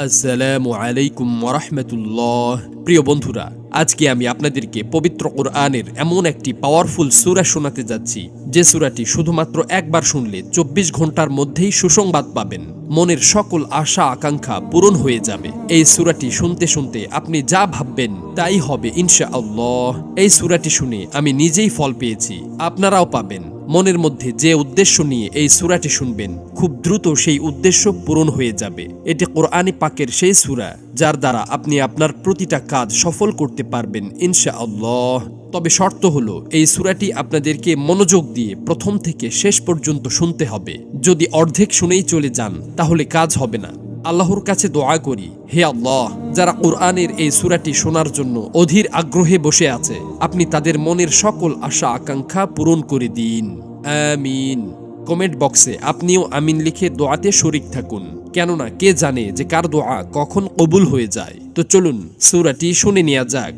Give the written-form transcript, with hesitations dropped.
আসসালামু আলাইকুম ওয়া রাহমাতুল্লাহ। প্রিয় বন্ধুরা, আজকে আমি আপনাদেরকে পবিত্র কোরআনের এমন একটি পাওয়ারফুল সূরা শোনাতে যাচ্ছি, যে সূরাটি শুধুমাত্র একবার শুনলে ২৪ ঘন্টার মধ্যেই সুসংবাদ পাবেন, মনের সকল আশা আকাঙ্ক্ষা পূরণ হয়ে যাবে। এই সূরাটি শুনতে শুনতে আপনি যা ভাববেন তাই হবে ইনশাআল্লাহ। এই সূরাটি শুনে আমি নিজেই ফল পেয়েছি, আপনারাও পাবেন। মনের মধ্যে যে উদ্দেশ্য নিয়ে এই সূরাটি শুনবেন, খুব দ্রুত সেই উদ্দেশ্য পূরণ হয়ে যাবে। এটি কোরআনী পাকের সেই সূরা যার দ্বারা আপনি আপনার প্রতিটা কাজ সফল করতে পারবেন ইনশাআল্লাহ। তবে শর্ত হলো, এই সূরাটি আপনাদেরকে মনোযোগ দিয়ে প্রথম থেকে শেষ পর্যন্ত শুনতে হবে। যদি অর্ধেক শুনেই চলে যান তাহলে কাজ হবে না। আল্লাহর কাছে দোয়া করি, হে আল্লাহ, যারা কোরআনের এই সূরাটি শোনার জন্য অধীর আগ্রহে বসে আছে, আপনি তাদের মনের সকল আশা আকাঙ্ক্ষা পূরণ করে দিন, আমিন। কমেন্ট বক্সে আপনিও আমিন লিখে দোয়াতে শরীক থাকুন, কেননা কে জানে যে কার দোয়া কখন কবুল হয়ে যায়। তো চলুন সূরাটি শুনে নেওয়া যাক।